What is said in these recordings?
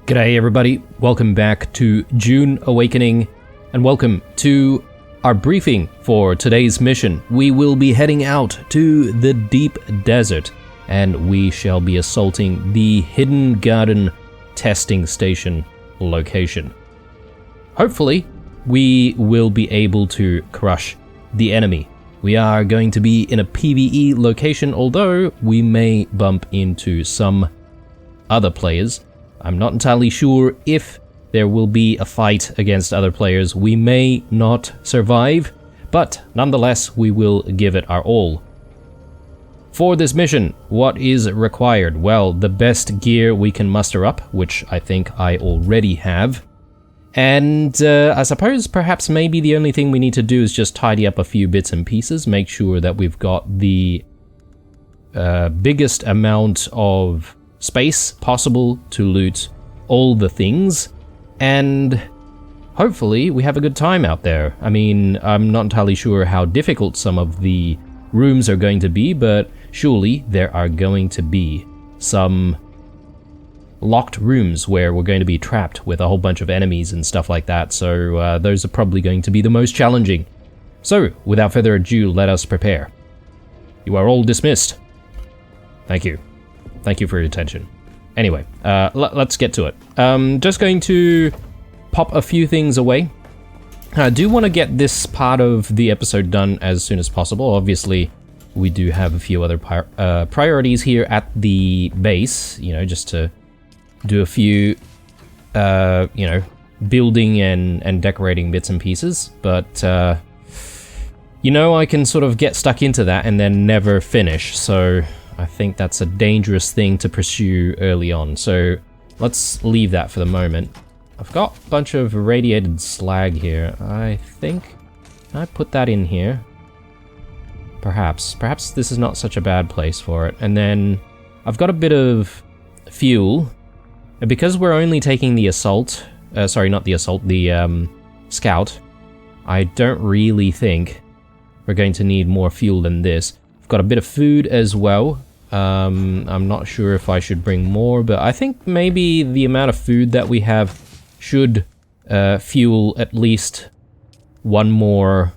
G'day everybody, welcome back to Dune Awakening, and welcome to our briefing for today's mission. We will be heading out to the deep desert, and we shall be assaulting the Hidden Garden testing station location. Hopefully, we will be able to crush the enemy. We are going to be in a PvE location, although we may bump into some other players. I'm not entirely sure if there will be a fight against other players. We may not survive, but nonetheless, we will give it our all. For this mission, what is required? Well, the best gear we can muster up, which I think I already have. And I suppose perhaps maybe the only thing we need to do is just tidy up a few bits and pieces, make sure that we've got the biggest amount of space possible to loot all the things, and hopefully we have a good time out there. I mean, I'm not entirely sure how difficult some of the rooms are going to be, but surely there are going to be some locked rooms where we're going to be trapped with a whole bunch of enemies and stuff like that, so those are probably going to be the most challenging. So, without further ado, let us prepare. You are all dismissed. Thank you. Thank you for your attention. Anyway, let's get to it. Just going to pop a few things away. I do want to get this part of the episode done as soon as possible. Obviously, we do have a few other priorities here at the base, you know, just to do a few, you know, building and decorating bits and pieces. But, you know, I can sort of get stuck into that and then never finish, so I think that's a dangerous thing to pursue early on, so let's leave that for the moment. I've got a bunch of radiated slag here. I think, can I put that in here? Perhaps this is not such a bad place for it. And then I've got a bit of fuel. And because we're only taking the assault, sorry, not the assault, the scout, I don't really think we're going to need more fuel than this. I've got a bit of food as well. I'm not sure if I should bring more, but I think maybe the amount of food that we have should fuel at least one more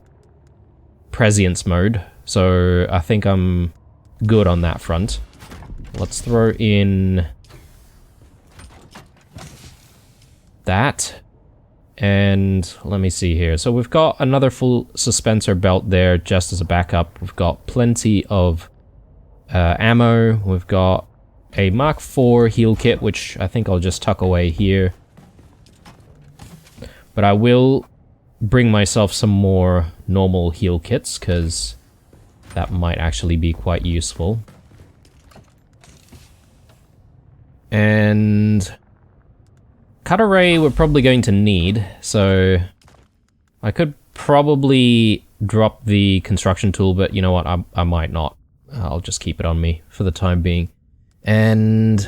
prescience mode. So I think I'm good on that front. Let's throw in that. And let me see here. So we've got another full suspensor belt there just as a backup. We've got plenty of ammo. We've got a Mark IV heal kit, which I think I'll just tuck away here. But I will bring myself some more normal heal kits, because that might actually be quite useful. And cutter ray we're probably going to need, so I could probably drop the construction tool, but you know what, I might not. I'll just keep it on me for the time being. And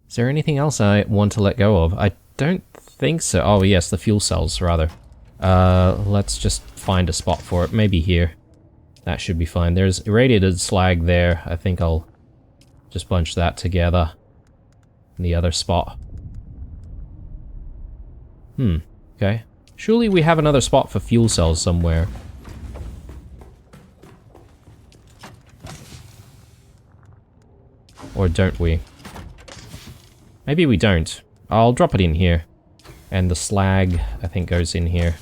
is there anything else I want to let go of? I don't think so. Oh yes, the fuel cells rather. Let's just find a spot for it, maybe here. That should be fine. There's irradiated slag there. I think I'll just bunch that together in the other spot. Okay. Surely we have another spot for fuel cells somewhere. Or don't we? Maybe we don't. I'll drop it in here. And the slag, I think, goes in here.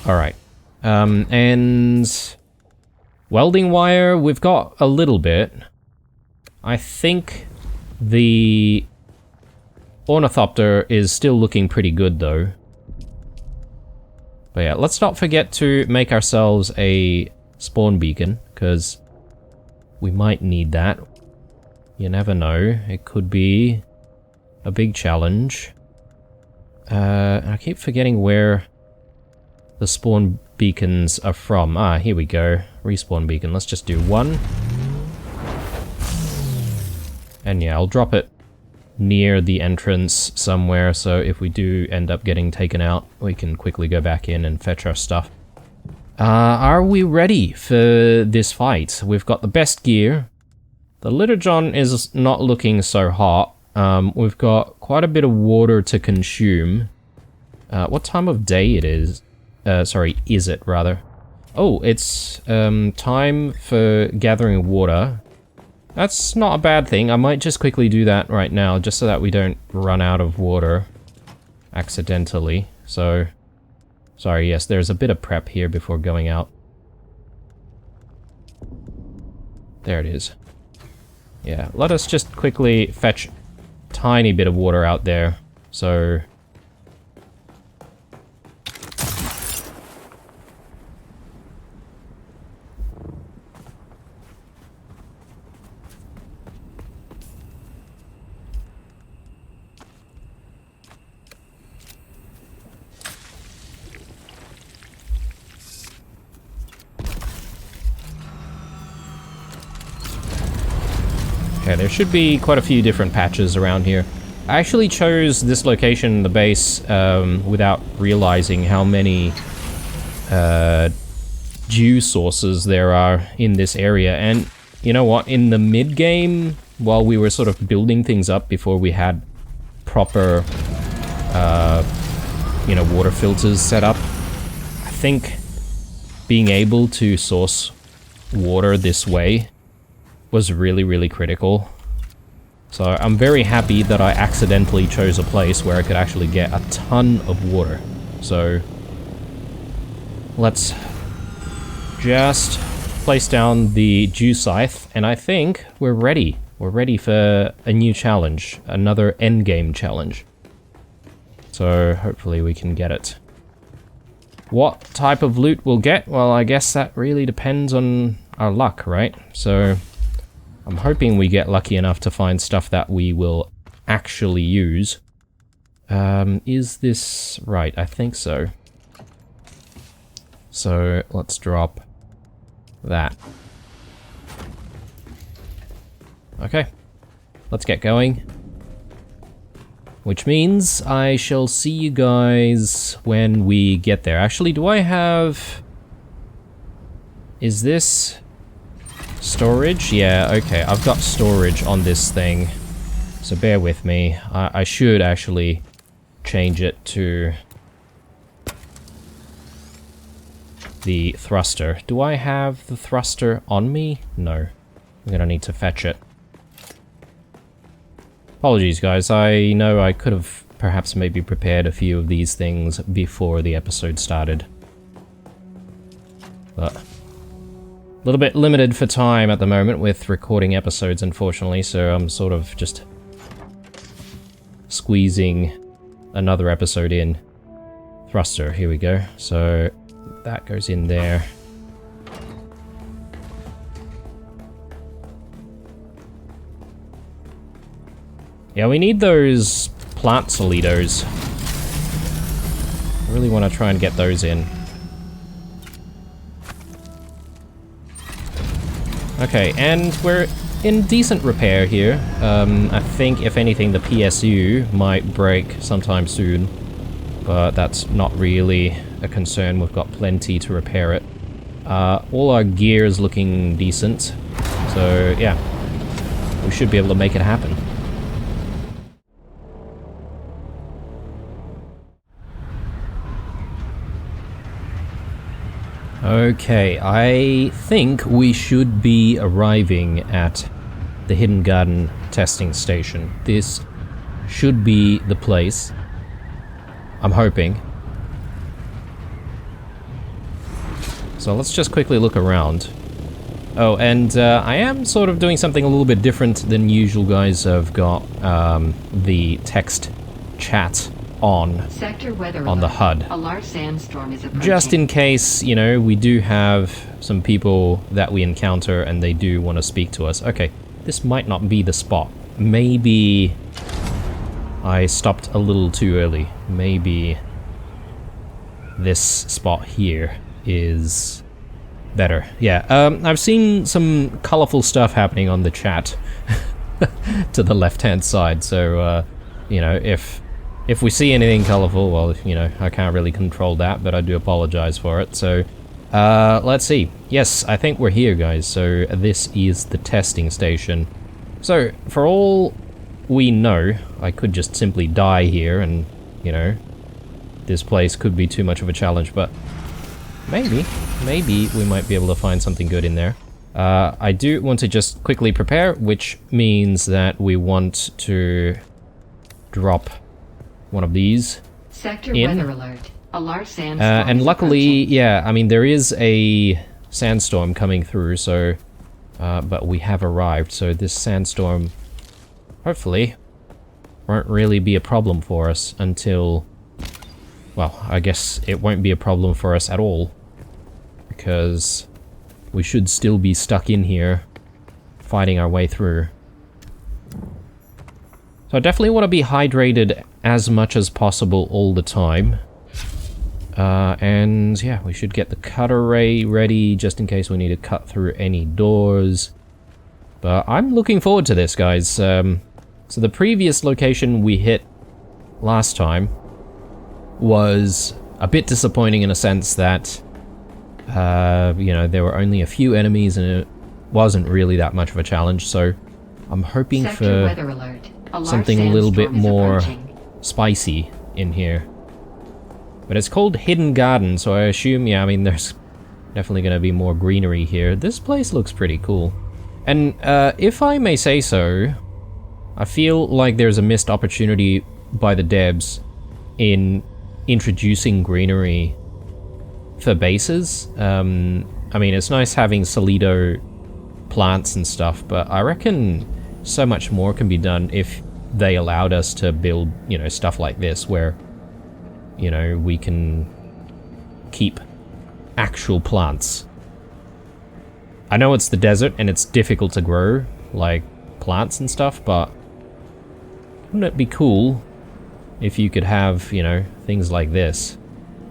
Alright. And welding wire, we've got a little bit. I think the ornithopter is still looking pretty good though. But yeah, let's not forget to make ourselves a spawn beacon, because we might need that. You never know, it could be a big challenge. I keep forgetting where the spawn beacons are from. Ah, here we go. Respawn beacon. Let's just do one. And yeah, I'll drop it near the entrance somewhere, so if we do end up getting taken out, we can quickly go back in and fetch our stuff. Are we ready for this fight? We've got the best gear. The Little John is not looking so hot. We've got quite a bit of water to consume. What time of day it is? Sorry, is it, rather? Oh, it's time for gathering water. That's not a bad thing. I might just quickly do that right now, just so that we don't run out of water accidentally. So, sorry, yes, there's a bit of prep here before going out. There it is. Yeah, let us just quickly fetch a tiny bit of water out there. So... Okay, there should be quite a few different patches around here. I actually chose this location, the base, without realizing how many dew sources there are in this area. And you know what? In the mid-game, while we were sort of building things up before we had proper, you know, water filters set up, I think being able to source water this way was really, really critical. So I'm very happy that I accidentally chose a place where I could actually get a ton of water. So let's just place down the dew scythe, and I think we're ready. We're ready for a new challenge, another endgame challenge. So hopefully we can get it. What type of loot we'll get? Well, I guess that really depends on our luck, right? So I'm hoping we get lucky enough to find stuff that we will actually use. Is this right? I think so. So let's drop that. Okay, let's get going. Which means I shall see you guys when we get there. Actually, do I have... Is this... storage? Yeah, okay, I've got storage on this thing, so bear with me. I should actually change it to the thruster. Do I have the thruster on me? No. I'm gonna need to fetch it. Apologies, guys. I know I could have perhaps maybe prepared a few of these things before the episode started. But... a little bit limited for time at the moment with recording episodes, unfortunately, so I'm sort of just squeezing another episode in. Thruster, here we go. So that goes in there. Yeah, we need those plant solitos. I really want to try and get those in. Okay, and we're in decent repair here. I think, if anything, the PSU might break sometime soon, but that's not really a concern. We've got plenty to repair it. All our gear is looking decent, so yeah, we should be able to make it happen. Okay, I think we should be arriving at the Hidden Garden testing station. This should be the place. I'm hoping. So let's just quickly look around. Oh, and I am sort of doing something a little bit different than usual, guys. I've got the text chat on the HUD. A large sandstorm is approaching. Just in case, you know, we do have some people that we encounter and they do want to speak to us. Okay, this might not be the spot. Maybe I stopped a little too early. Maybe this spot here is better. Yeah, I've seen some colorful stuff happening on the chat to the left-hand side, so, you know, if we see anything colorful, well, you know, I can't really control that, but I do apologize for it. So, let's see. Yes, I think we're here, guys. So, this is the testing station. So, for all we know I could just simply die here and, you know, this place could be too much of a challenge, but maybe we might be able to find something good in there. I do want to just quickly prepare, which means that we want to drop one of these Sector in. weather alert. A large sandstorm. And is luckily, approaching. yeah, I mean, there is a sandstorm coming through, so... but we have arrived, so this sandstorm, hopefully, won't really be a problem for us until... Well, I guess it won't be a problem for us at all, because we should still be stuck in here, fighting our way through. So I definitely want to be hydrated as much as possible all the time. And yeah, we should get the cutter ray ready just in case we need to cut through any doors. But I'm looking forward to this, guys. So the previous location we hit last time was a bit disappointing in a sense that, you know, there were only a few enemies and it wasn't really that much of a challenge. So I'm hoping Sector for weather alert. A large something a little bit sandstorm is more approaching. spicy in here. But it's called Hidden Garden, so I assume, yeah, I mean, there's definitely going to be more greenery here. This place looks pretty cool. And if I may say so, I feel like there's a missed opportunity by the devs in introducing greenery for bases. I mean, it's nice having Solido plants and stuff, but I reckon so much more can be done if they allowed us to build, you know, stuff like this where, you know, we can keep actual plants. I know it's the desert and it's difficult to grow, like, plants and stuff, but wouldn't it be cool if you could have, you know, things like this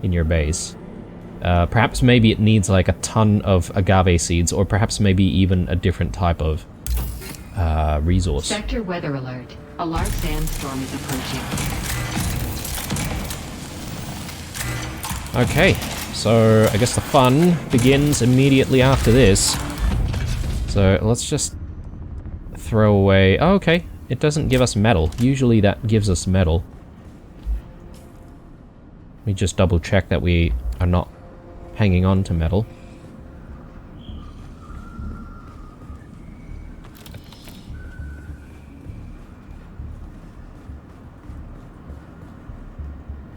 in your base? Perhaps maybe it needs, like, a ton of agave seeds, or perhaps maybe even a different type of resource. Sector weather alert. A large sandstorm is approaching. Okay, so I guess the fun begins immediately after this. So let's just throw away... Oh, okay, it doesn't give us metal. Usually that gives us metal. Let me just double check that we are not hanging on to metal.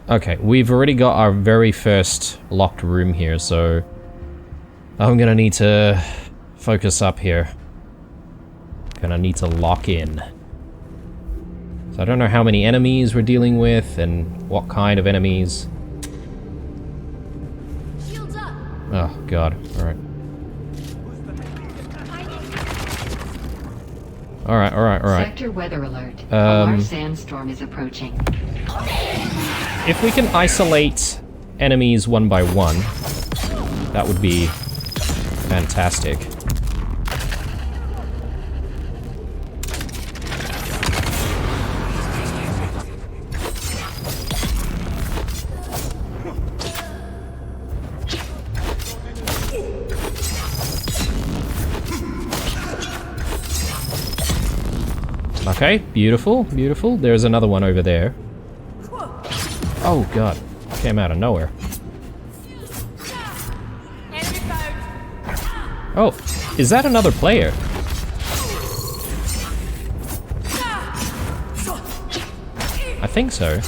Okay, we've already got our very first locked room here, so I'm gonna need to focus up here. Gonna need to lock in. So I don't know how many enemies we're dealing with and what kind of enemies. Oh god, alright. Alright. Sector weather alert. A large sandstorm is approaching. If we can isolate enemies one by one, that would be fantastic. Okay, beautiful, beautiful. There's another one over there. Oh god, came out of nowhere. Oh, is that another player? I think so.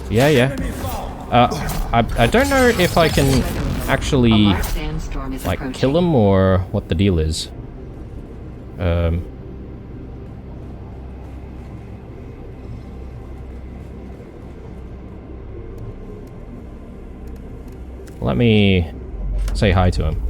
Yeah. I don't know if I can actually, like, kill him or what the deal is. Let me say hi to him.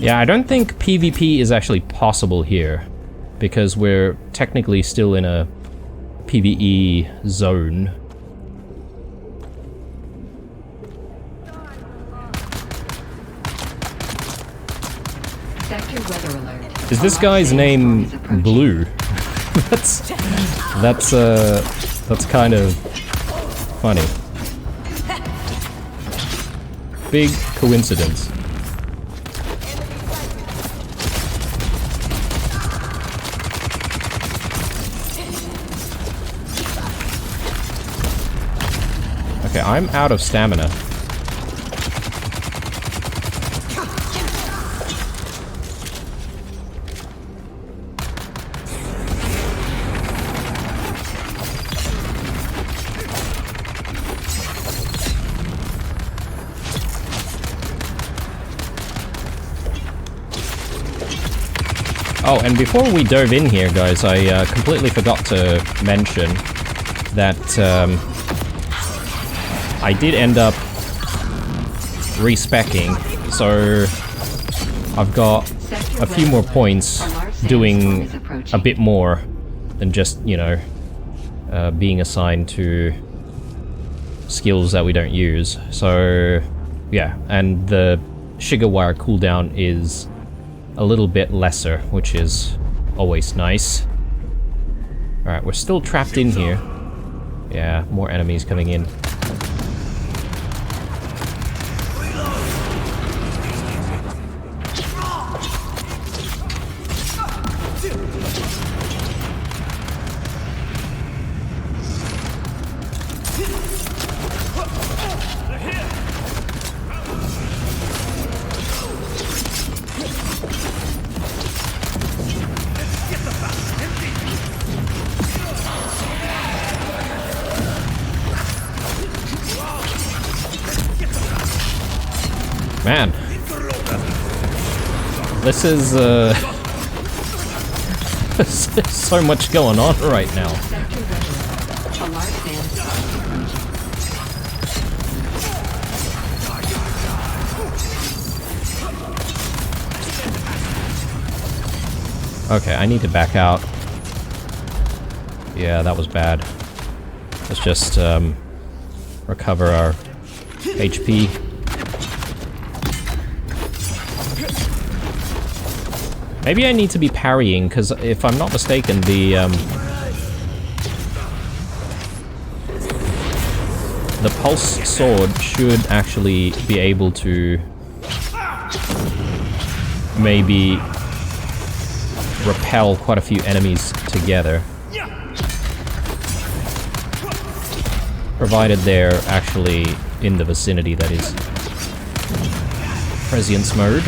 Yeah, I don't think PvP is actually possible here, because we're technically still in a PvE zone. Sector weather alert. Is this guy's name Blue? that's kind of funny. Big coincidence. Okay, I'm out of stamina. Oh, and before we dove in here, guys, I completely forgot to mention that I did end up respecking, so I've got a few more points doing a bit more than just, you know, being assigned to skills that we don't use. So, yeah, and the sugar wire cooldown is a little bit lesser, which is always nice. Alright, we're still trapped in here. Yeah, more enemies coming in. Man, this is there's so much going on right now. Okay, I need to back out. Yeah, that was bad. Let's just recover our HP. Maybe I need to be parrying, because if I'm not mistaken, the pulse sword should actually be able to maybe repel quite a few enemies together. Provided they're actually in the vicinity, that is. Prescience mode.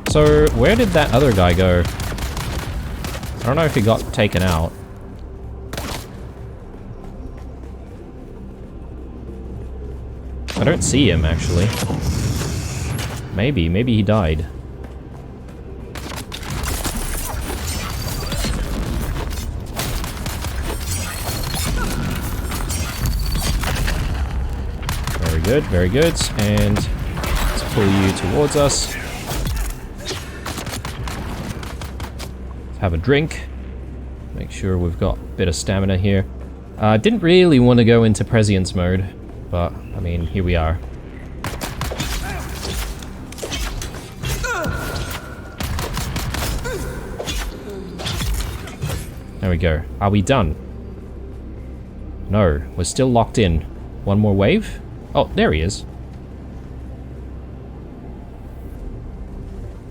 So, where did that other guy go? I don't know if he got taken out. I don't see him, actually. Maybe he died. Very good, very good. And let's pull you towards us. Have a drink. Make sure we've got a bit of stamina here. Didn't really want to go into prescience mode, but I mean, here we are. There we go. Are we done? No, we're still locked in. One more wave? Oh, there he is.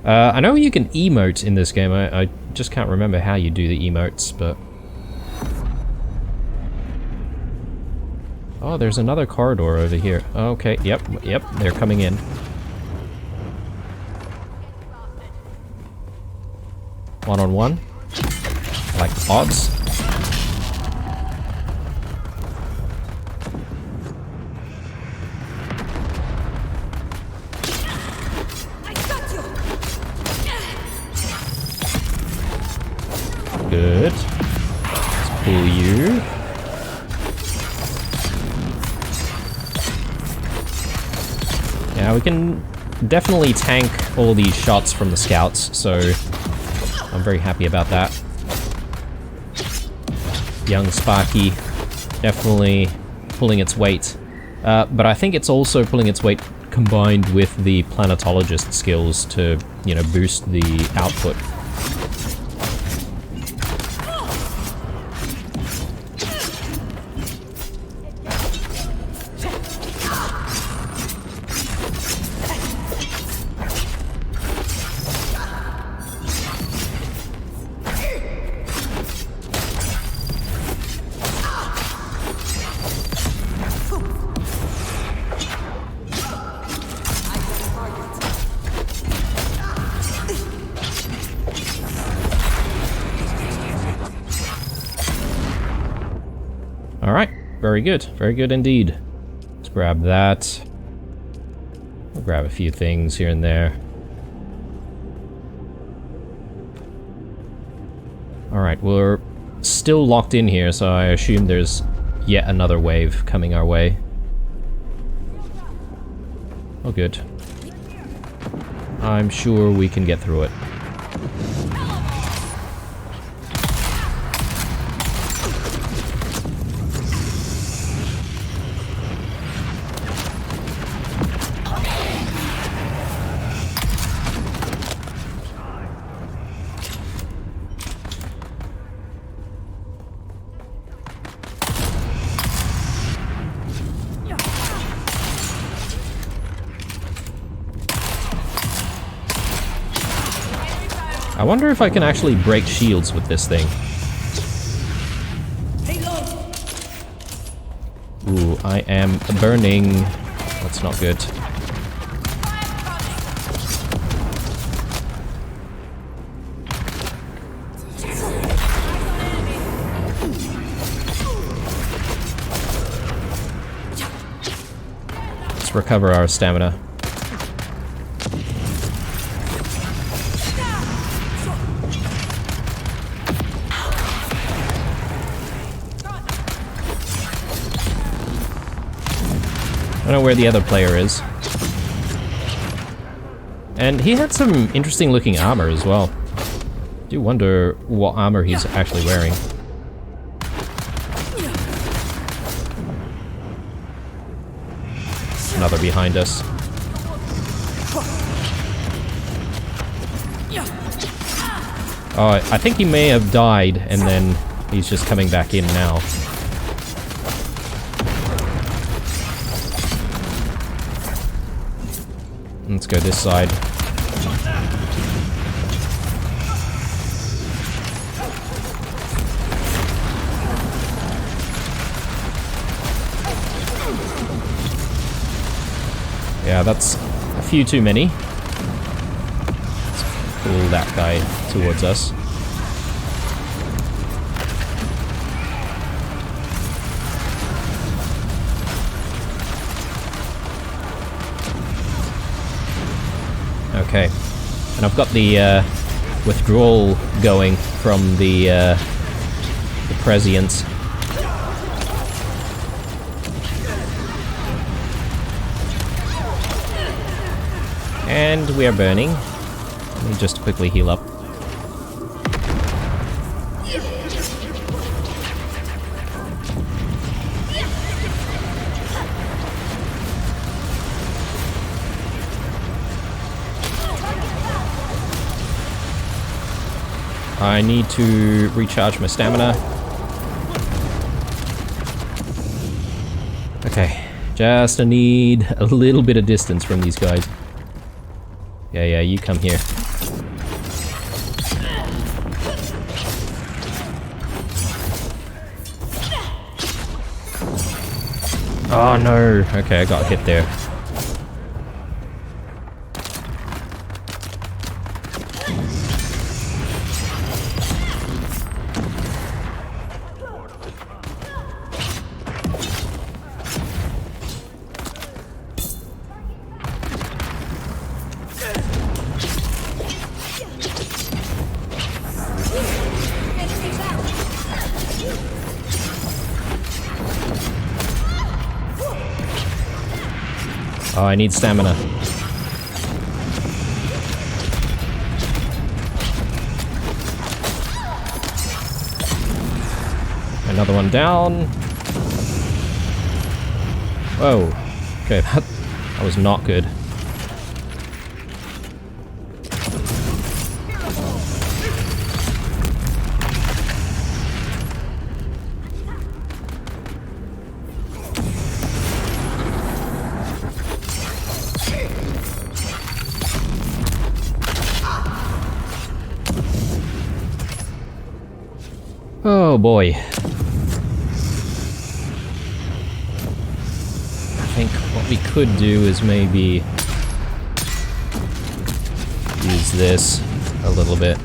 I know you can emote in this game. I just can't remember how you do the emotes, but... Oh, there's another corridor over here. Okay, yep, they're coming in. One-on-one. Like odds. Good. Let's pull you. Yeah, we can definitely tank all these shots from the scouts, so I'm very happy about that. Young Sparky, definitely pulling its weight. But I think it's also pulling its weight combined with the planetologist skills to, you know, boost the output. Alright, very good indeed. Let's grab that. We'll grab a few things here and there. Alright, we're still locked in here, so I assume there's yet another wave coming our way. Oh good. I'm sure we can get through it. I wonder if I can actually break shields with this thing. Ooh, I am burning. That's not good. Let's recover our stamina. I don't know where the other player is. And he had some interesting looking armor as well. Do wonder what armor he's actually wearing. Another behind us. Oh, I think he may have died and then he's just coming back in now. Let's go this side. Yeah, that's a few too many. Let's pull that guy towards us. Okay, and I've got the withdrawal going from the Prescience. And we are burning. Let me just quickly heal up. I need to recharge my stamina. Okay, just need a little bit of distance from these guys. Yeah, you come here. Oh no, okay, I got hit there. Oh, I need stamina. Another one down. Whoa. Okay, that was not good. Oh boy. I think what we could do is maybe use this a little bit.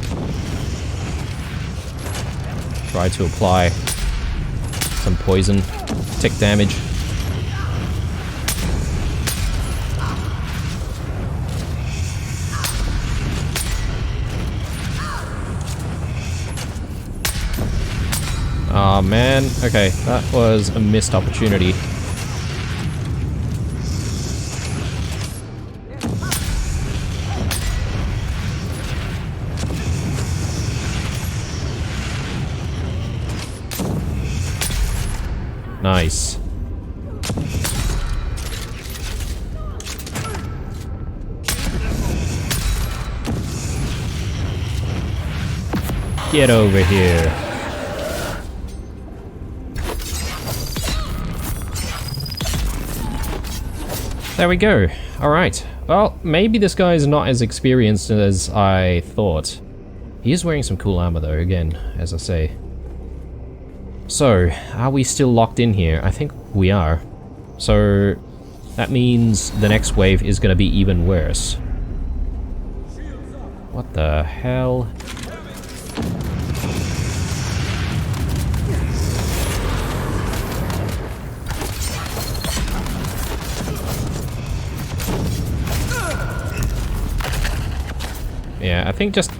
Try to apply some poison, tick damage. Aw, man. Okay, that was a missed opportunity. Nice. Get over here. There we go. Alright. Well, maybe this guy is not as experienced as I thought. He is wearing some cool armor though, again, as I say. So, are we still locked in here? I think we are. So, that means the next wave is going to be even worse. What the hell? Yeah, I think just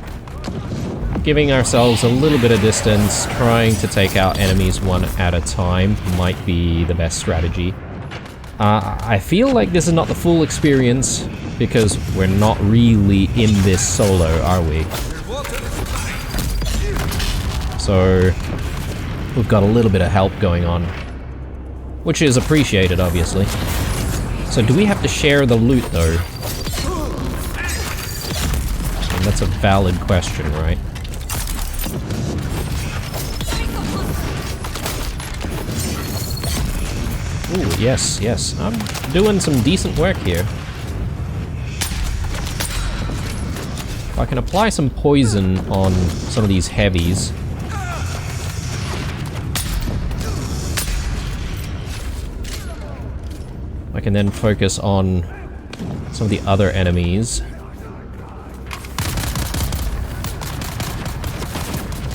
giving ourselves a little bit of distance, trying to take out enemies one at a time might be the best strategy. I feel like this is not the full experience because we're not really in this solo, are we? So we've got a little bit of help going on, which is appreciated, obviously. So do we have to share the loot though? That's a valid question, right? Ooh, yes, yes. I'm doing some decent work here. If I can apply some poison on some of these heavies. I can then focus on some of the other enemies.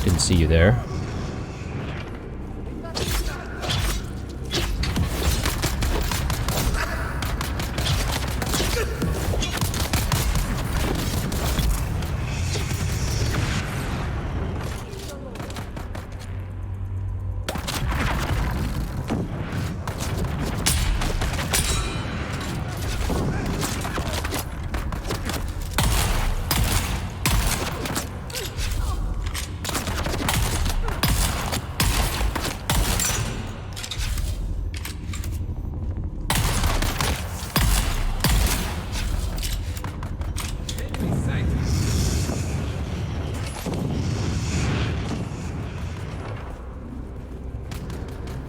Didn't see you there.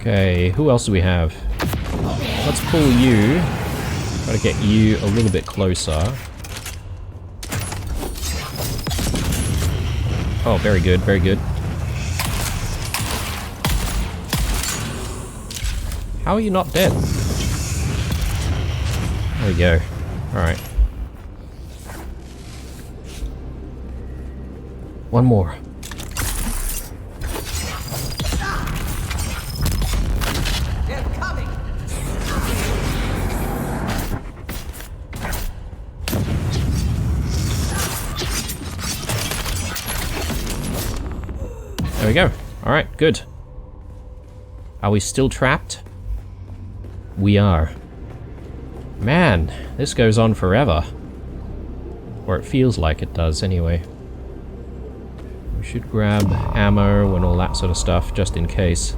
Okay, who else do we have? Let's pull you. Try to get you a little bit closer. Oh, very good, very good. How are you not dead? There we go. Alright. One more. There we go. Alright, good. Are we still trapped? We are. Man, this goes on forever. Or it feels like it does, anyway. We should grab ammo and all that sort of stuff, just in case.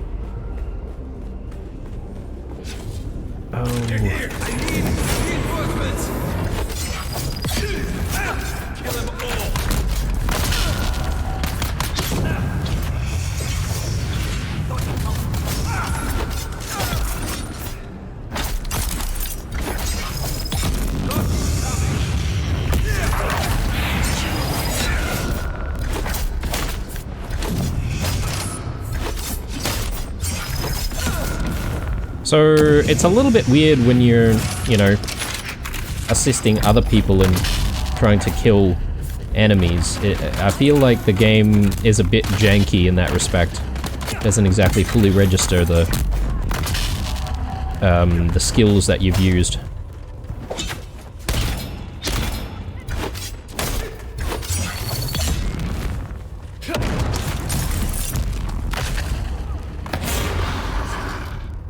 Oh. You're here. I need reinforcements. Kill them all. So, it's a little bit weird when you're, you know, assisting other people in trying to kill enemies. I feel like the game is a bit janky in that respect. It doesn't exactly fully register the skills that you've used.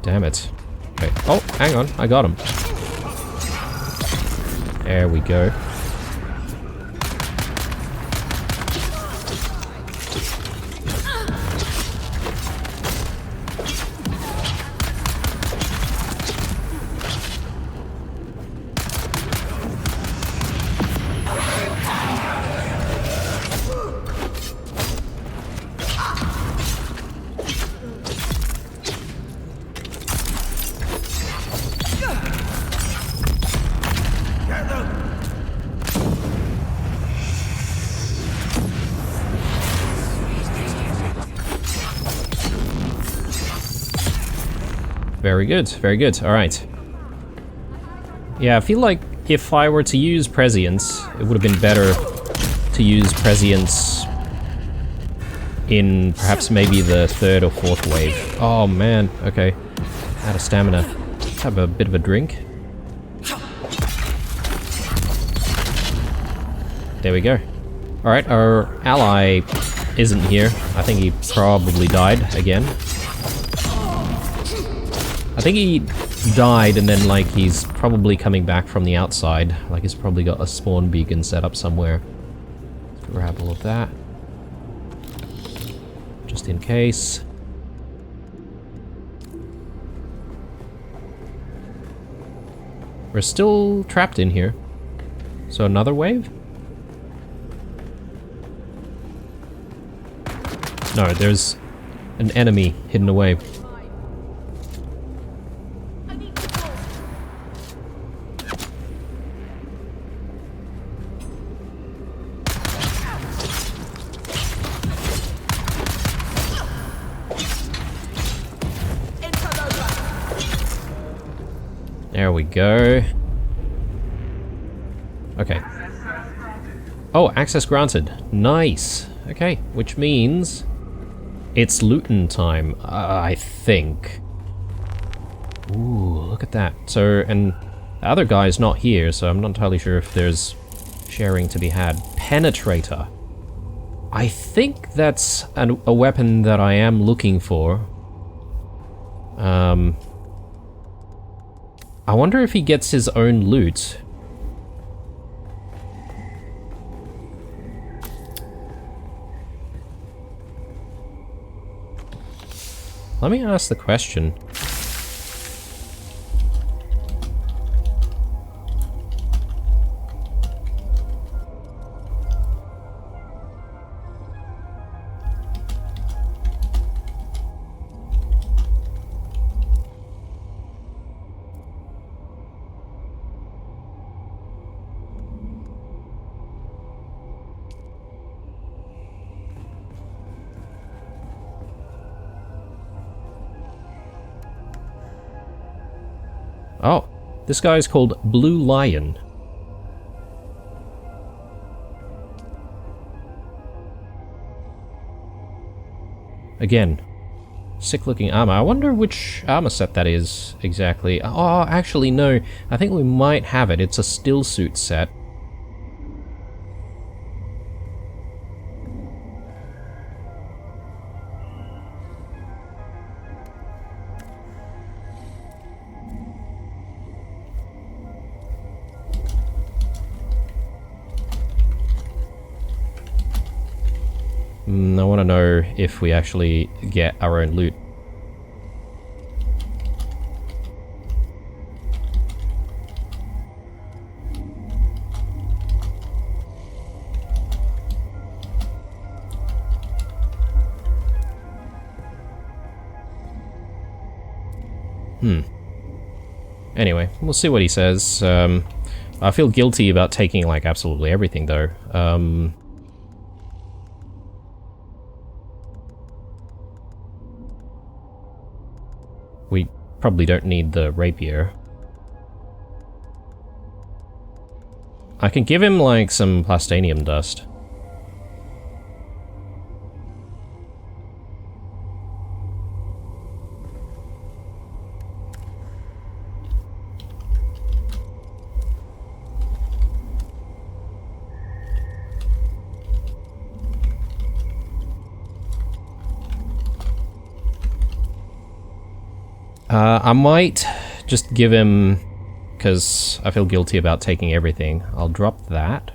Damn it. Okay. Oh, hang on. I got him. There we go. Very good, very good. Alright. Yeah, I feel like if I were to use Prescience, it would have been better to use Prescience in perhaps maybe the 3rd or 4th wave. Oh man, okay. Out of stamina. Let's have a bit of a drink. There we go. Alright, our ally isn't here. I think he probably died again. I think he died and then, like, he's probably coming back from the outside. Like, he's probably got a spawn beacon set up somewhere. Let's grab all of that. Just in case. We're still trapped in here. So another wave? No, there's an enemy hidden away. There we go. Okay. Oh, access granted. Nice. Okay, which means it's lootin' time, I think. Ooh, look at that. So, and the other guy's not here, so I'm not entirely sure if there's sharing to be had. Penetrator. I think that's a weapon that I am looking for. I wonder if he gets his own loot. Let me ask the question. Oh, this guy's called Blue Lion. Again, sick looking armor. I wonder which armor set that is exactly. Oh, actually no, I think we might have it. It's a still suit set. I want to know if we actually get our own loot. Anyway, we'll see what he says. I feel guilty about taking, like, absolutely everything, though. We probably don't need the rapier. I can give him, like, some plastanium dust. I might just give him, because I feel guilty about taking everything. I'll drop that.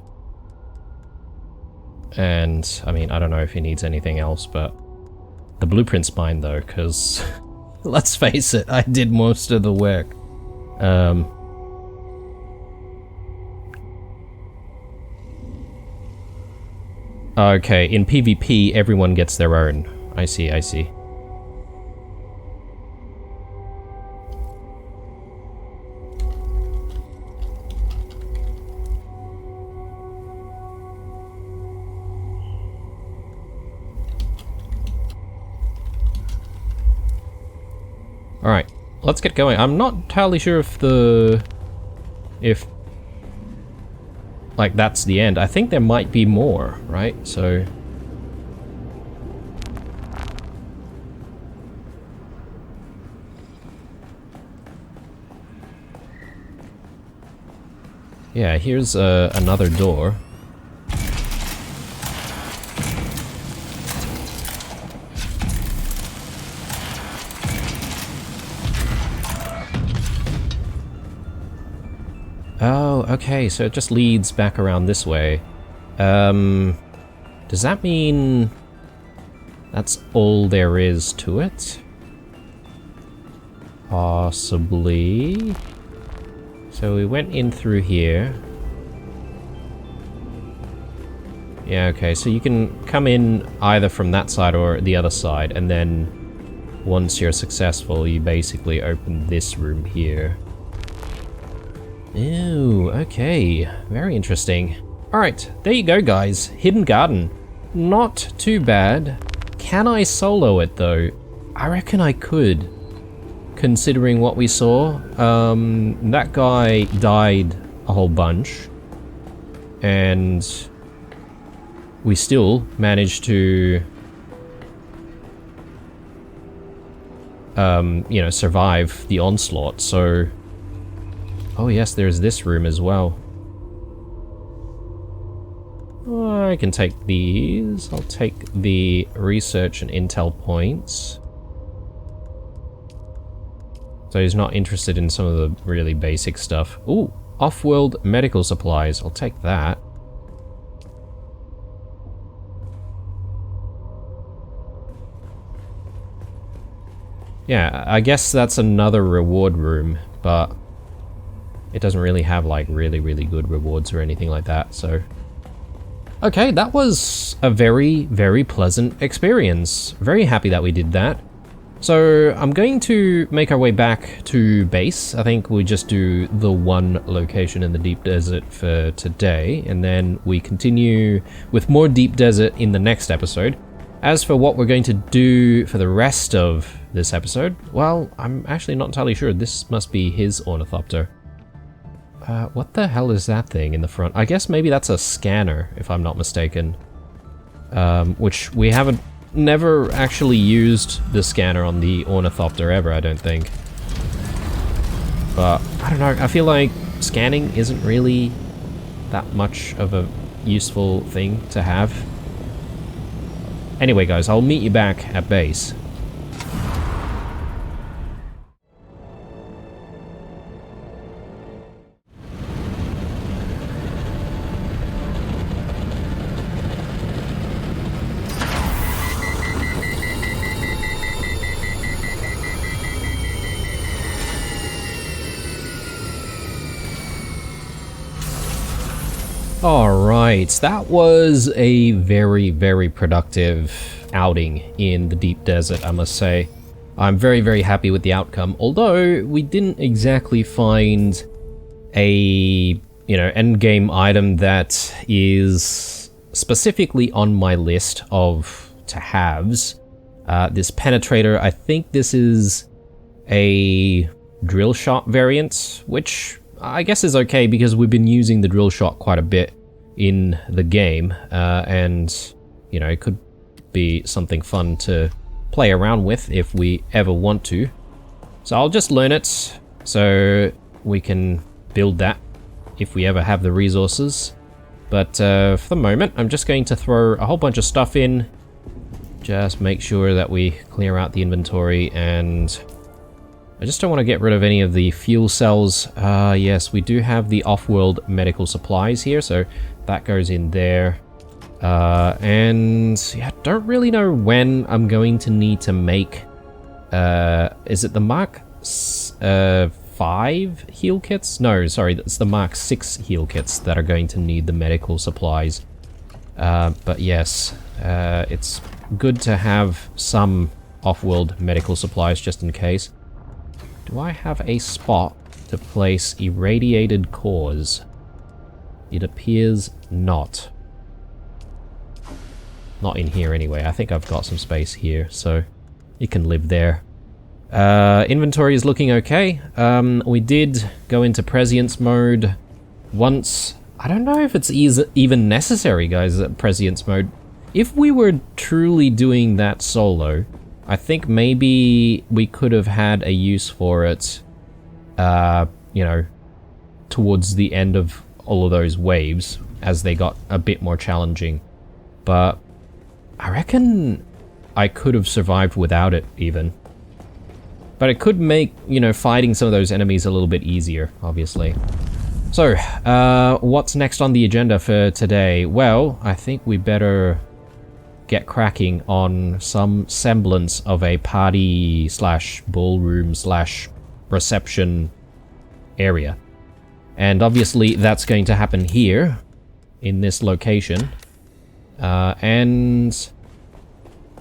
And, I mean, I don't know if he needs anything else, but the blueprint's mine though, because let's face it, I did most of the work. Okay, in PvP, everyone gets their own. I see, I see. Alright, let's get going. I'm not entirely sure if like that's the end. I think there might be more, right? So yeah, here's another door. Oh, okay, so it just leads back around this way. Does that mean that's all there is to it? Possibly. So we went in through here. Yeah, okay, so you can come in either from that side or the other side, and then once you're successful, you basically open this room here. Ooh, okay. Very interesting. Alright, there you go, guys. Hidden Garden. Not too bad. Can I solo it, though? I reckon I could, considering what we saw. That guy died a whole bunch. And we still managed to, you know, survive the onslaught, so... Oh yes, there's this room as well. I can take these. I'll take the research and intel points. So he's not interested in some of the really basic stuff. Ooh, off-world medical supplies. I'll take that. Yeah, I guess that's another reward room, but it doesn't really have, like, really good rewards or anything like that, so... Okay, that was a very, very pleasant experience. Very happy that we did that. So, I'm going to make our way back to base. I think we just do the one location in the deep desert for today, and then we continue with more deep desert in the next episode. As for what we're going to do for the rest of this episode, well, I'm actually not entirely sure. This must be his ornithopter. What the hell is that thing in the front? I guess maybe that's a scanner, if I'm not mistaken. Which we haven't never actually used the scanner on the ornithopter ever, I don't think. But, I don't know, I feel like scanning isn't really that much of a useful thing to have. Anyway guys, I'll meet you back at base. Alright, that was a very, very productive outing in the deep desert, I must say. I'm very, very happy with the outcome, although we didn't exactly find a, endgame item that is specifically on my list of to-haves. This penetrator, I think this is a drill shot variant, which I guess is okay because we've been using the drill shot quite a bit in the game, and, it could be something fun to play around with if we ever want to. So I'll just learn it so we can build that if we ever have the resources. But for the moment, I'm just going to throw a whole bunch of stuff in. Just make sure that we clear out the inventory, and I just don't want to get rid of any of the fuel cells. Yes, we do have the off-world medical supplies here, so that goes in there. And yeah, don't really know when I'm going to need to make, is it the Mark 5 heal kits? No, sorry, that's the Mark 6 heal kits that are going to need the medical supplies. But yes, it's good to have some off-world medical supplies just in case. Do I have a spot to place irradiated cores? It appears not. Not in here anyway. I think I've got some space here, so it can live there. Inventory is looking okay. We did go into prescience mode once. I don't know if it's even necessary, guys, prescience mode. If we were truly doing that solo, I think maybe we could have had a use for it, towards the end of all of those waves as they got a bit more challenging. But I reckon I could have survived without it even. But it could make, fighting some of those enemies a little bit easier, obviously. So, what's next on the agenda for today? Well, I think we better get cracking on some semblance of a party slash ballroom slash reception area. And obviously that's going to happen here in this location. And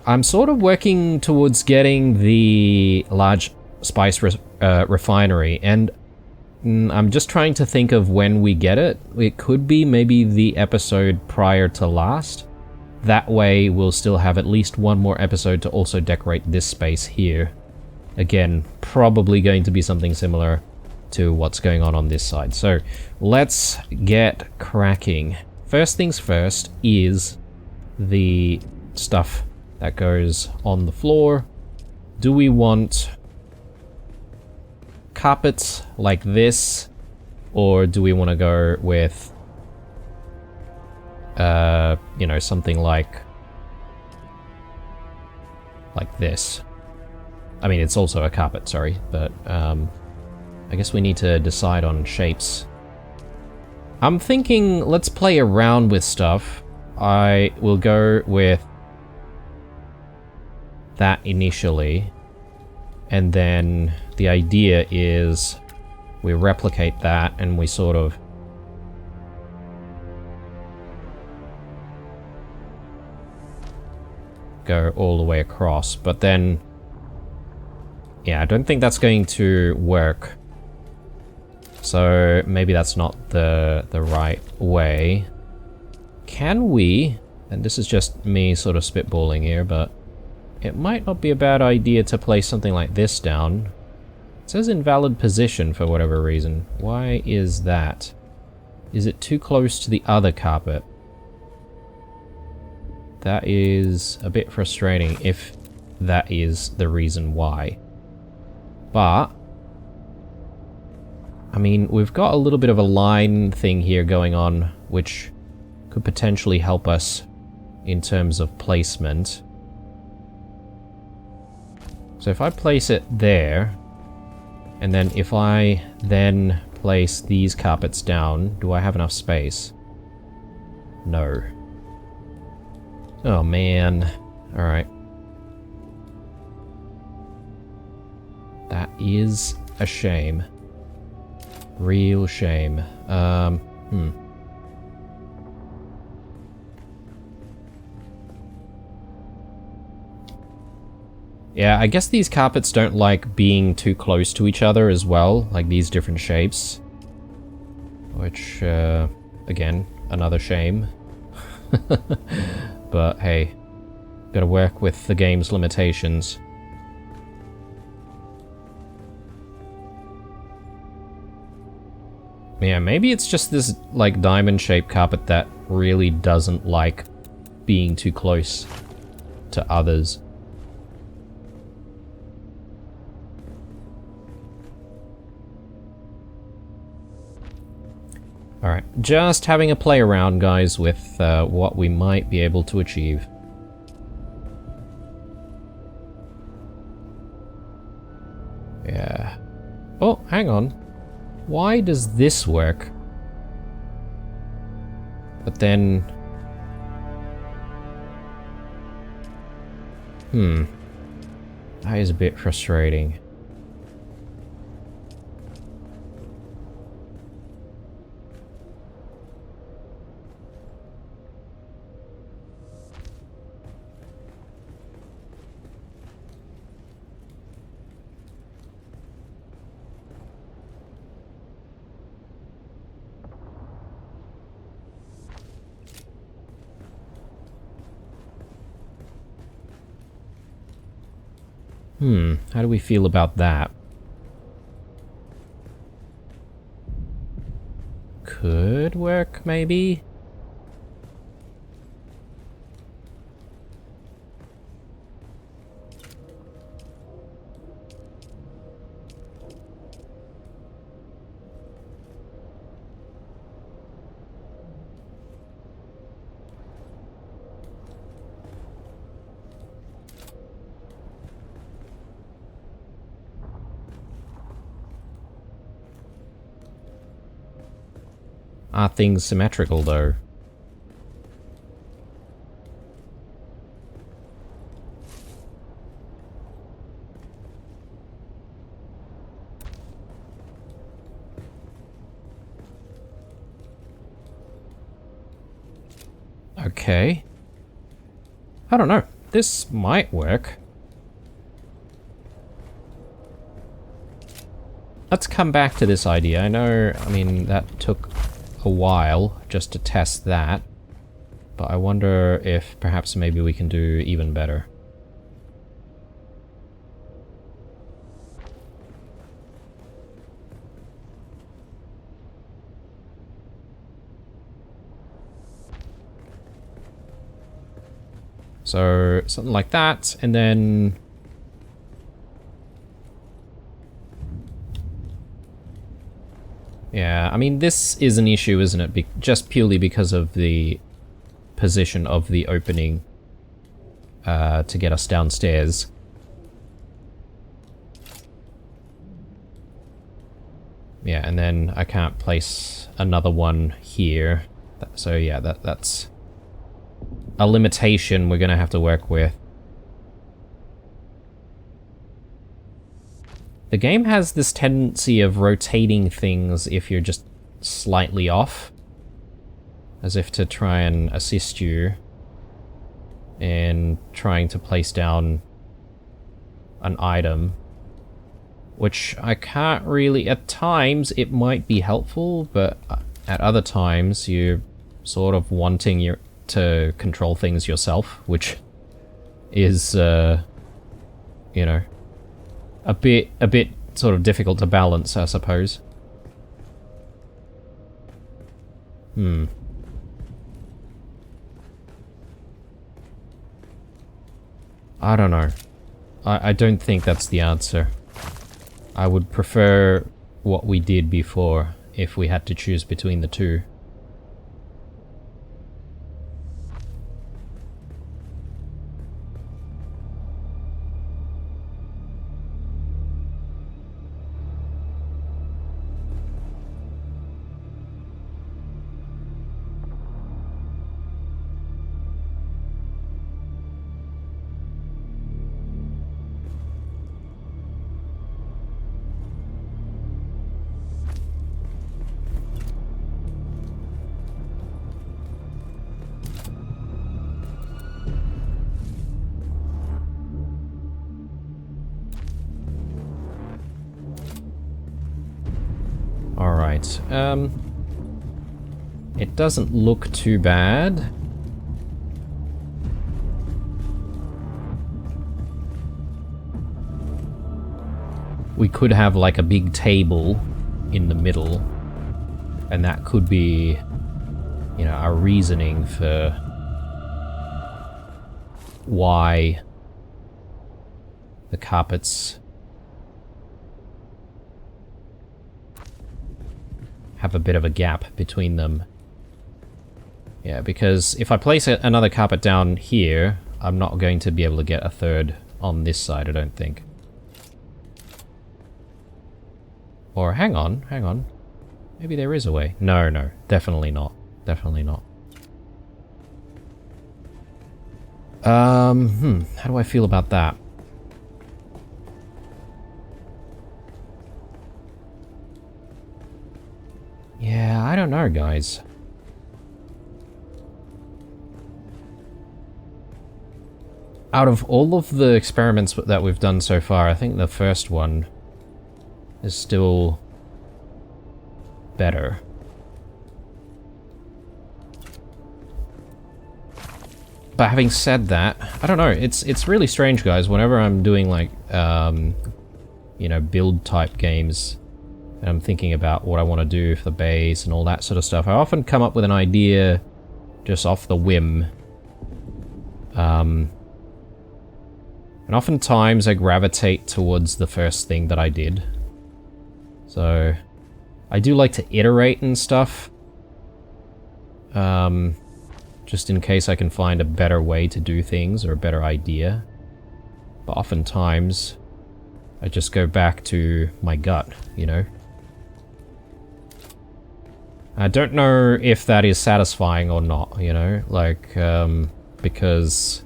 I'm sort of working towards getting the large spice refinery, and I'm just trying to think of when we get it. It could be maybe the episode prior to last. That way we'll still have at least one more episode to also decorate this space here. Again, probably going to be something similar to what's going on this side. So let's get cracking. First things first is the stuff that goes on the floor. Do we want carpets like this, or do we want to go with something like this? I mean, it's also a carpet, sorry, but I guess we need to decide on shapes. I'm thinking let's play around with stuff. I will go with that initially, and then the idea is we replicate that and we sort of go all the way across. But then, yeah, I don't think that's going to work. So maybe that's not the right way. Can we, and this is just me sort of spitballing here, but it might not be a bad idea to place something like this down. It says invalid position for whatever reason. Why is that? Is it too close to the other carpet? That is a bit frustrating if that is the reason why. But I mean, we've got a little bit of a line thing here going on, which could potentially help us in terms of placement. So if I place it there, and then if I then place these carpets down, do I have enough space? No. Oh man. Alright. That is a shame. Real shame. Yeah, I guess these carpets don't like being too close to each other as well, like these different shapes. Which, again, another shame. But hey, gotta work with the game's limitations. Yeah, maybe it's just this, like, diamond-shaped carpet that really doesn't like being too close to others. Alright, just having a play around, guys, with what we might be able to achieve. Yeah. Oh, hang on. Why does this work? But then... That is a bit frustrating. How do we feel about that? Could work, maybe? Are things symmetrical, though? Okay. I don't know. This might work. Let's come back to this idea. I mean, that took a while just to test that, but I wonder if perhaps maybe we can do even better. So something like that, and then yeah, I mean, this is an issue, isn't it? Just purely because of the position of the opening to get us downstairs. Yeah, and then I can't place another one here. So yeah, that's a limitation we're gonna have to work with. The game has this tendency of rotating things if you're just slightly off, as if to try and assist you in trying to place down an item, which I can't really... At times it might be helpful, but at other times you're sort of wanting to control things yourself, which is, you know, a bit sort of difficult to balance, I suppose. I don't know. I don't think that's the answer. I would prefer what we did before if we had to choose between the two. Alright, it doesn't look too bad. We could have like a big table in the middle, and that could be, you know, our reasoning for why the carpets have a bit of a gap between them. Yeah, because if I place another carpet down here, I'm not going to be able to get a third on this side, I don't think. Or hang on. Maybe there is a way. No, definitely not. Definitely not. How do I feel about that? Yeah, I don't know, guys. Out of all of the experiments that we've done so far, I think the first one is still better. But having said that, I don't know, it's really strange, guys. Whenever I'm doing like, you know, build type games, and I'm thinking about what I want to do for the base and all that sort of stuff, I often come up with an idea just off the whim. And oftentimes I gravitate towards the first thing that I did. So, I do like to iterate and stuff. Just in case I can find a better way to do things or a better idea. But oftentimes, I just go back to my gut, you know? I don't know if that is satisfying or not, you know? Like, because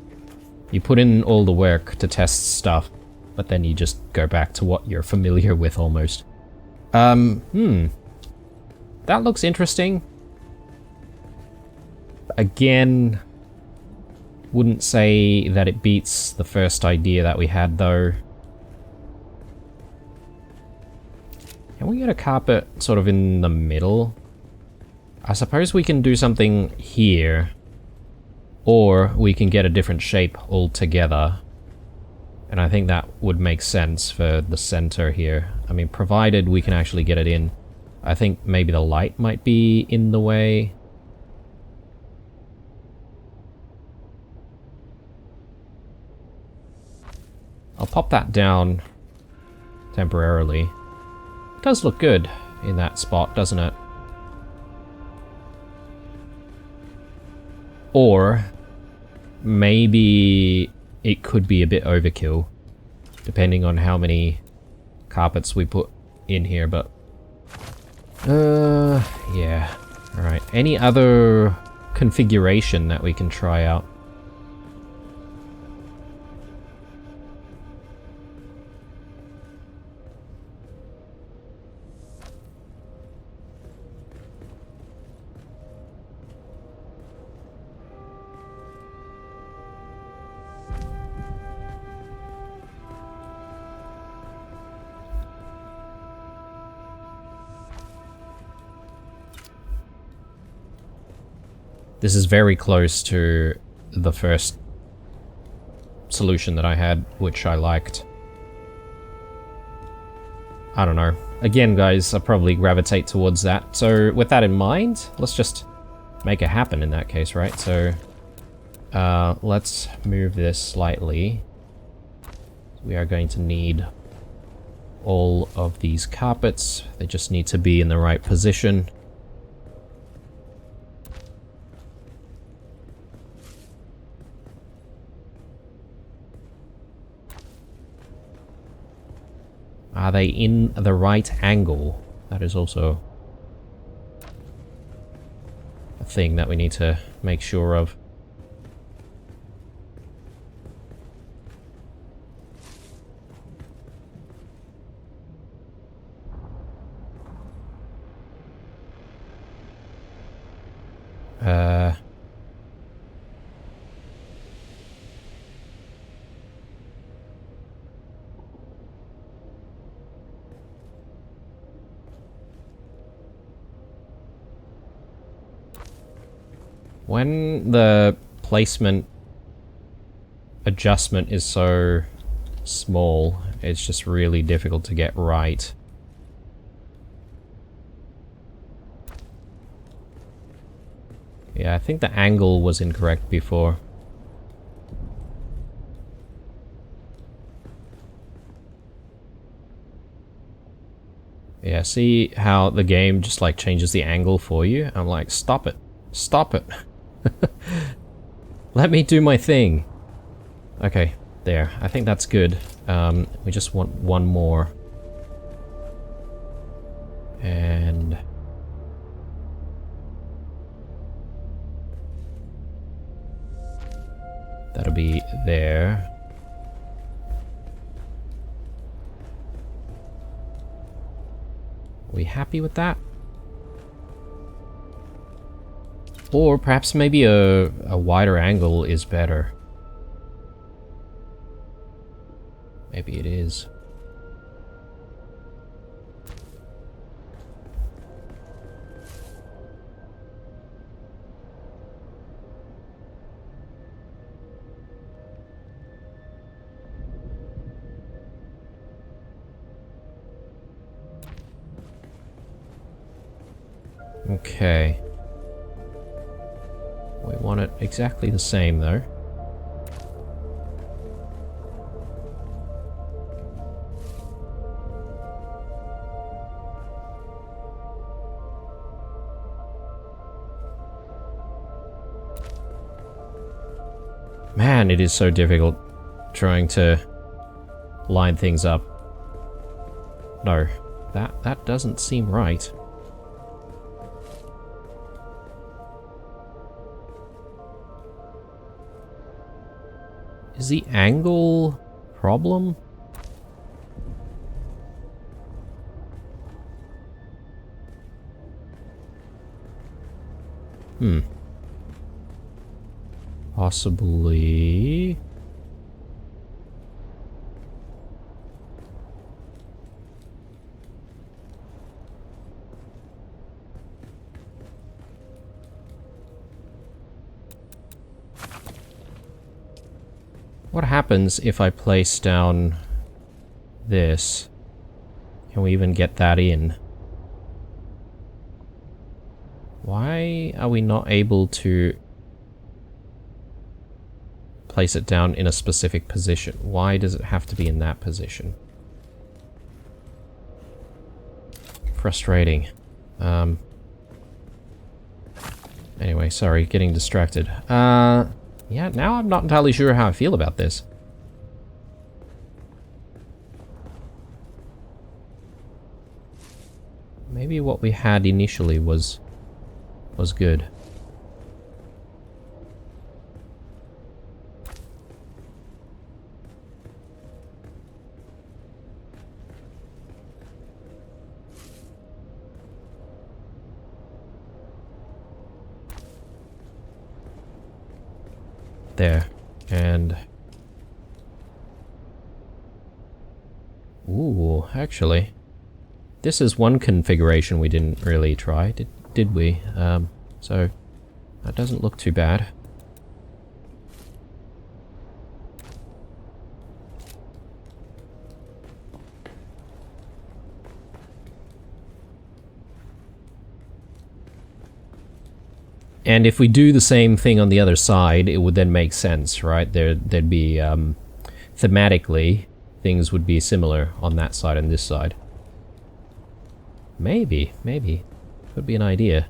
you put in all the work to test stuff, but then you just go back to what you're familiar with almost. That looks interesting. Again, wouldn't say that it beats the first idea that we had, though. Can we get a carpet sort of in the middle? I suppose we can do something here, or we can get a different shape altogether. And I think that would make sense for the center here. I mean, provided we can actually get it in. I think maybe the light might be in the way. I'll pop that down temporarily. It does look good in that spot, doesn't it? Or maybe it could be a bit overkill, depending on how many carpets we put in here, but... yeah. Alright, any other configuration that we can try out? This is very close to the first solution that I had, which I liked. I don't know. Again, guys, I probably gravitate towards that. So with that in mind, let's just make it happen in that case, right? So let's move this slightly. We are going to need all of these carpets. They just need to be in the right position. Are they in the right angle? That is also a thing that we need to make sure of. When the placement adjustment is so small, it's just really difficult to get right. Yeah, I think the angle was incorrect before. Yeah, see how the game just like changes the angle for you? I'm like, stop it. Stop it. Let me do my thing. Okay, there. I think that's good. We just want one more. And... that'll be there. Are we happy with that? Or perhaps maybe a wider angle is better. Maybe it is. Okay. We want it exactly the same though. Man, it is so difficult trying to line things up. No, that doesn't seem right. Is the angle problem? Possibly. What happens if I place down this? Can we even get that in? Why are we not able to place it down in a specific position? Why does it have to be in that position? Frustrating. Anyway, sorry, getting distracted. Yeah, now I'm not entirely sure how I feel about this. Maybe what we had initially was good. There. And... ooh, actually. This is one configuration we didn't really try, did we? So, that doesn't look too bad. And if we do the same thing on the other side, it would then make sense, right? There'd be, thematically, things would be similar on that side and this side. Maybe. Could be an idea.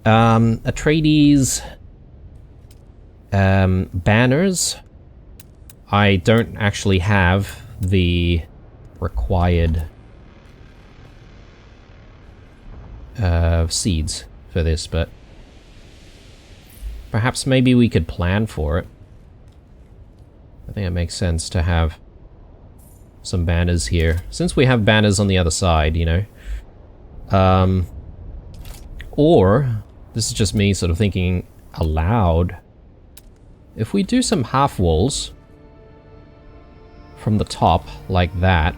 Atreides... banners. I don't actually have the required... seeds for this, but... perhaps maybe we could plan for it. I think it makes sense to have some banners here. Since we have banners on the other side, you know. Or, this is just me sort of thinking aloud. If we do some half walls from the top, like that,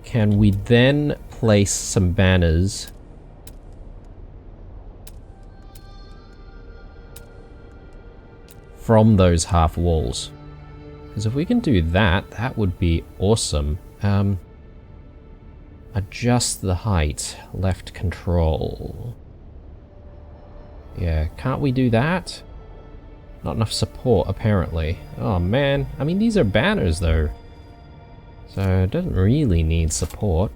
can we then place some banners from those half walls. Because if we can do that, that would be awesome. Adjust the height. Left control. Yeah, can't we do that? Not enough support, apparently. Oh man, I mean these are banners though. So it doesn't really need support.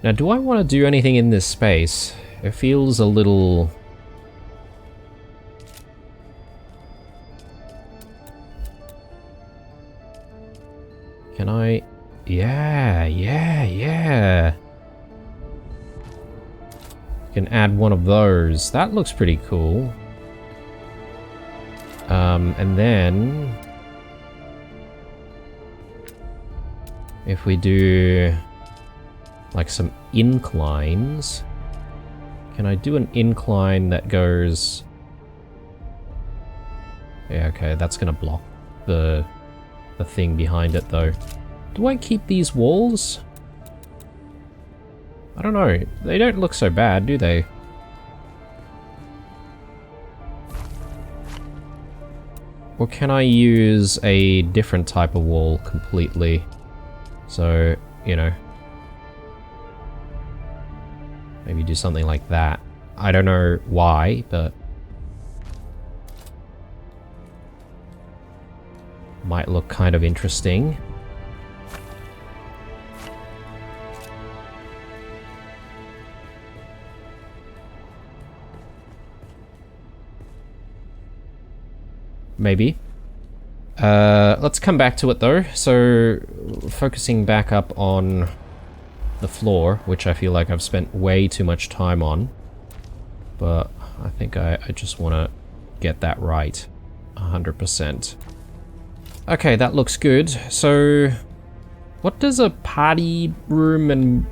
Now do I want to do anything in this space? It feels a little... Can I... Yeah. Can add one of those. That looks pretty cool. And then... if we do... like some inclines... Can I do an incline that goes... Yeah, okay, that's gonna block the thing behind it though. Do I keep these walls? I don't know. They don't look so bad, do they? Or can I use a different type of wall completely? So, you know. Maybe do something like that. I don't know why, but... might look kind of interesting. Maybe. Let's come back to it though. So, focusing back up on the floor, which I feel like I've spent way too much time on. But I think I just want to get that right. 100%. Okay, that looks good. So, what does a party room and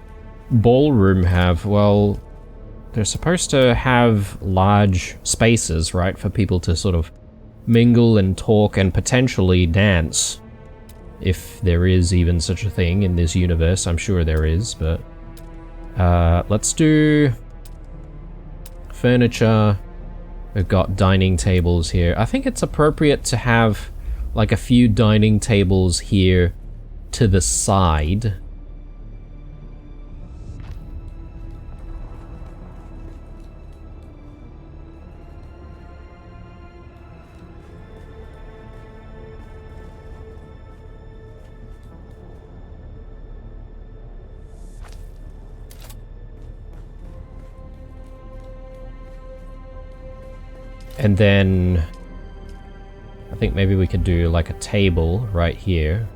ballroom have? Well, they're supposed to have large spaces, right, for people to sort of mingle and talk and potentially dance. If there is even such a thing in this universe, I'm sure there is, but... let's do... furniture. We've got dining tables here. I think it's appropriate to have like a few dining tables here to the side. And then I think maybe we could do like a table right here.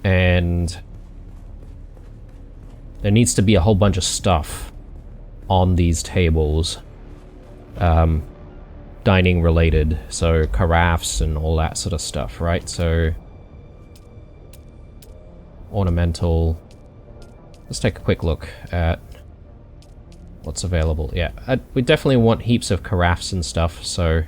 And there needs to be a whole bunch of stuff on these tables. Dining related, so carafes and all that sort of stuff, right? So ornamental. Let's take a quick look at what's available. Yeah, we definitely want heaps of carafes and stuff, so...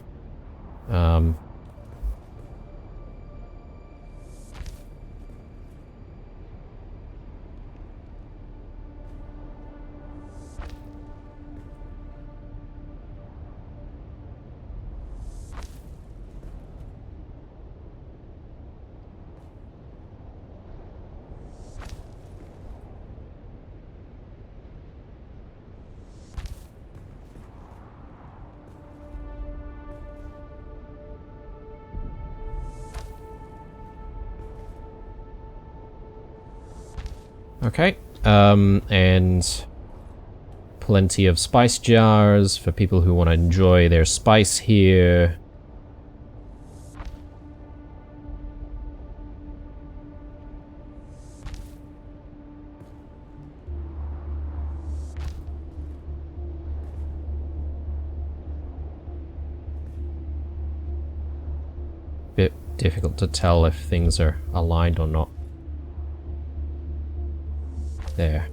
Okay, and plenty of spice jars for people who want to enjoy their spice here. Bit difficult to tell if things are aligned or not. There.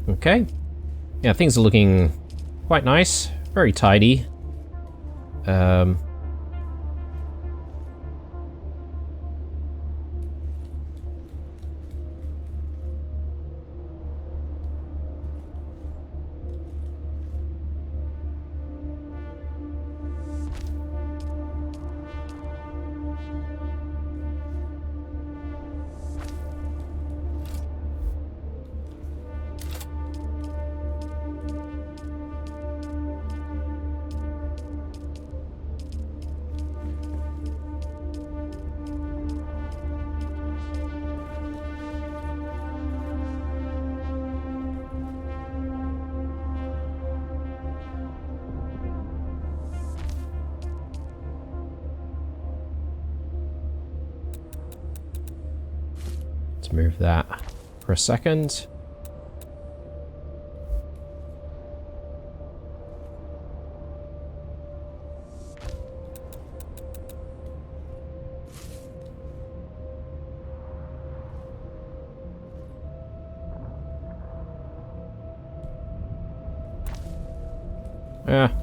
Okay. Yeah, things are looking quite nice. Very tidy. Let's move that for a second.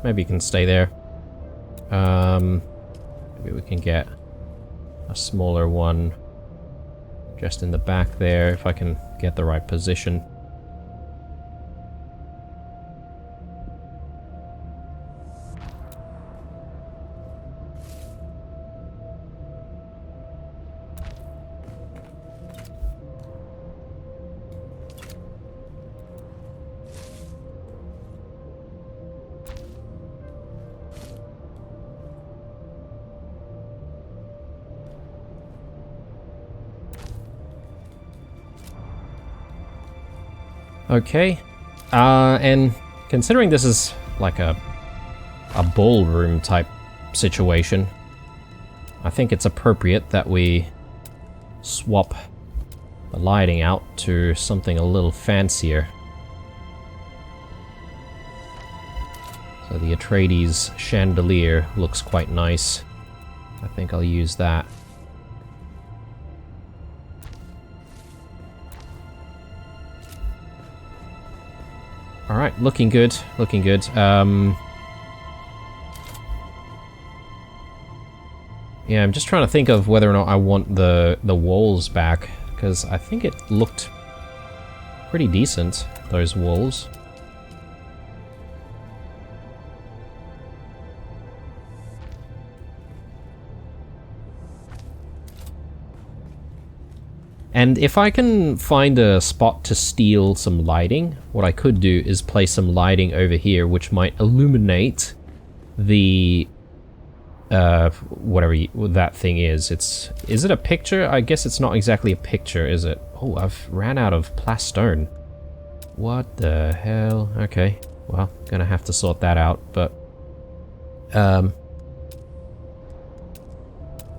Maybe you can stay there. Maybe we can get a smaller one just in the back there, if I can get the right position. Okay, and considering this is like a ballroom type situation, I think it's appropriate that we swap the lighting out to something a little fancier. So the Atreides chandelier looks quite nice. I think I'll use that. Alright, looking good, looking good. Yeah, I'm just trying to think of whether or not I want the walls back, because I think it looked pretty decent, those walls. And if I can find a spot to steal some lighting, what I could do is place some lighting over here, which might illuminate the whatever that thing is. Is it a picture? I guess it's not exactly a picture, is it? Oh, I've ran out of plastone. What the hell? Okay, well, gonna have to sort that out, but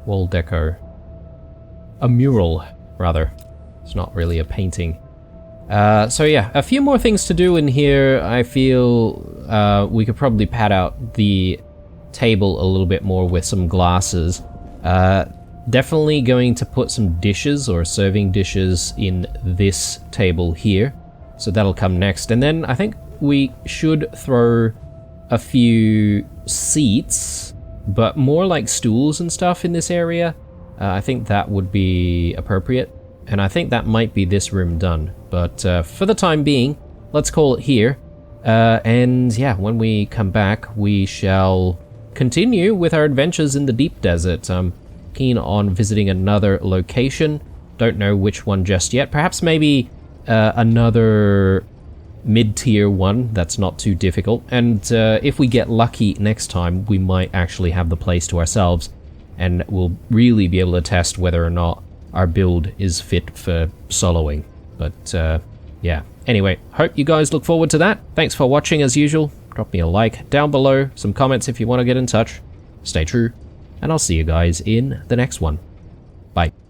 wall deco. A mural, rather. It's not really a painting. So yeah, a few more things to do in here. I feel we could probably pad out the table a little bit more with some glasses. Definitely going to put some dishes or serving dishes in this table here. So that'll come next. And then I think we should throw a few seats, but more like stools and stuff in this area. I think that would be appropriate. And I think that might be this room done. But for the time being, let's call it here. And yeah, when we come back, we shall continue with our adventures in the deep desert. I'm keen on visiting another location. Don't know which one just yet. Perhaps maybe another mid-tier one that's not too difficult. And if we get lucky next time, we might actually have the place to ourselves. And we'll really be able to test whether or not our build is fit for soloing. But yeah. Anyway, hope you guys look forward to that. Thanks for watching as usual. Drop me a like down below, some comments if you want to get in touch. Stay true, and I'll see you guys in the next one. Bye.